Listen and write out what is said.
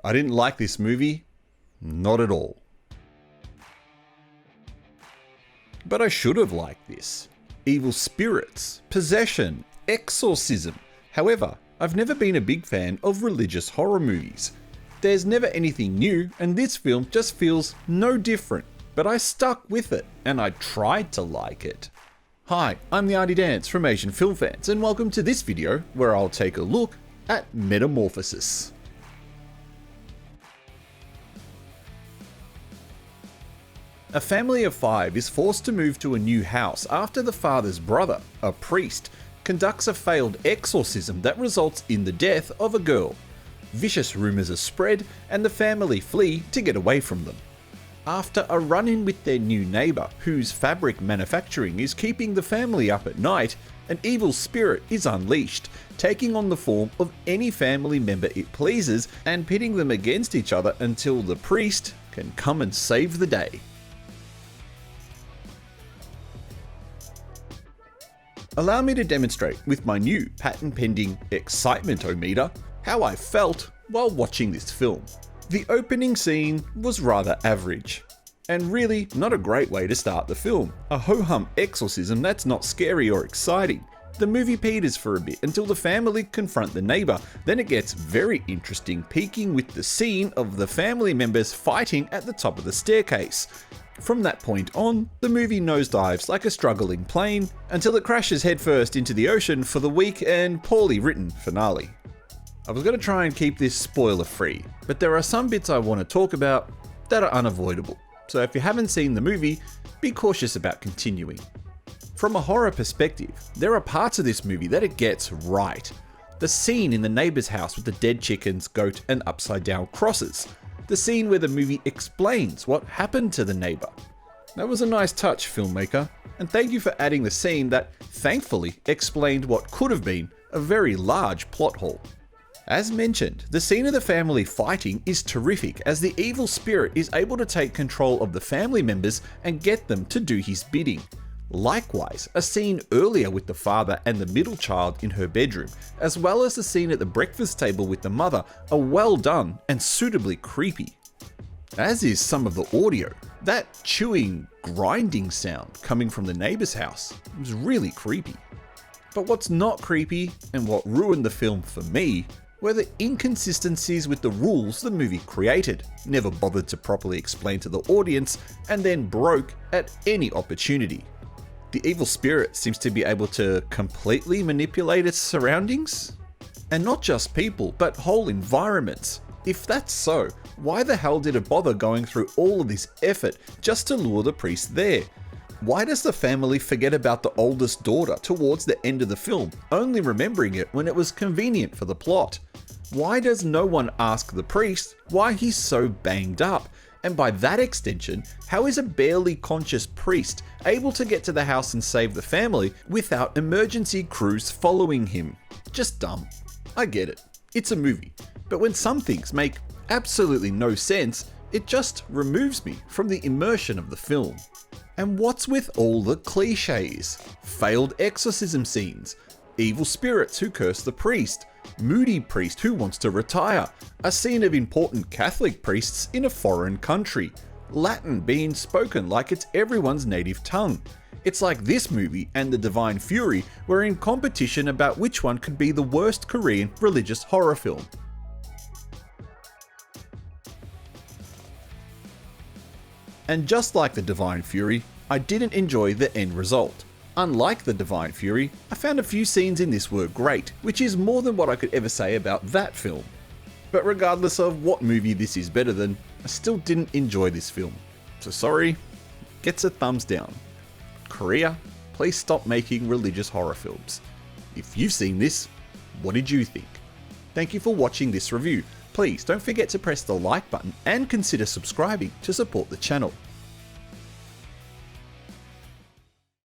I didn't like this movie. Not at all. But I should have liked this. Evil spirits, possession, exorcism. However, I've never been a big fan of religious horror movies. There's never anything new, and this film just feels no different. But I stuck with it, and I tried to like it. Hi, I'm the Artie Dance from Asian Film Fans, and welcome to this video where I'll take a look at Metamorphosis. A family of 5 is forced to move to a new house after the father's brother, a priest, conducts a failed exorcism that results in the death of a girl. Vicious rumors are spread, and the family flee to get away from them. After a run-in with their new neighbour, whose fabric manufacturing is keeping the family up at night, an evil spirit is unleashed, taking on the form of any family member it pleases and pitting them against each other until the priest can come and save the day. Allow me to demonstrate with my new patent-pending excitement-o-meter how I felt while watching this film. The opening scene was rather average, and really not a great way to start the film. A ho-hum exorcism that's not scary or exciting. The movie peters for a bit until the family confront the neighbour, then it gets very interesting, peaking with the scene of the family members fighting at the top of the staircase. From that point on, the movie nosedives like a struggling plane until it crashes headfirst into the ocean for the weak and poorly written finale. I was going to try and keep this spoiler free, but there are some bits I want to talk about that are unavoidable, so if you haven't seen the movie, be cautious about continuing. From a horror perspective, there are parts of this movie that it gets right. The scene in the neighbour's house with the dead chickens, goat and upside down crosses. The scene where the movie explains what happened to the neighbour. That was a nice touch, filmmaker, and thank you for adding the scene that thankfully explained what could have been a very large plot hole. As mentioned, the scene of the family fighting is terrific as the evil spirit is able to take control of the family members and get them to do his bidding. Likewise, a scene earlier with the father and the middle child in her bedroom, as well as the scene at the breakfast table with the mother, are well done and suitably creepy. As is some of the audio. That chewing, grinding sound coming from the neighbour's house was really creepy. But what's not creepy, and what ruined the film for me, were the inconsistencies with the rules the movie created, never bothered to properly explain to the audience, and then broke at any opportunity. The evil spirit seems to be able to completely manipulate its surroundings? And not just people, but whole environments. If that's so, why the hell did it bother going through all of this effort just to lure the priest there? Why does the family forget about the oldest daughter towards the end of the film, only remembering it when it was convenient for the plot? Why does no one ask the priest why he's so banged up? And by that extension, how is a barely conscious priest able to get to the house and save the family without emergency crews following him? Just dumb. I get it. It's a movie. But when some things make absolutely no sense, it just removes me from the immersion of the film. And what's with all the cliches? Failed exorcism scenes, evil spirits who curse the priest, moody priest who wants to retire, a scene of important Catholic priests in a foreign country, Latin being spoken like it's everyone's native tongue. It's like this movie and The Divine Fury were in competition about which one could be the worst Korean religious horror film. And just like The Divine Fury, I didn't enjoy the end result. Unlike The Divine Fury, I found a few scenes in this were great, which is more than what I could ever say about that film. But regardless of what movie this is better than, I still didn't enjoy this film. So sorry, gets a thumbs down. Korea, please stop making religious horror films. If you've seen this, what did you think? Thank you for watching this review. Please don't forget to press the like button and consider subscribing to support the channel.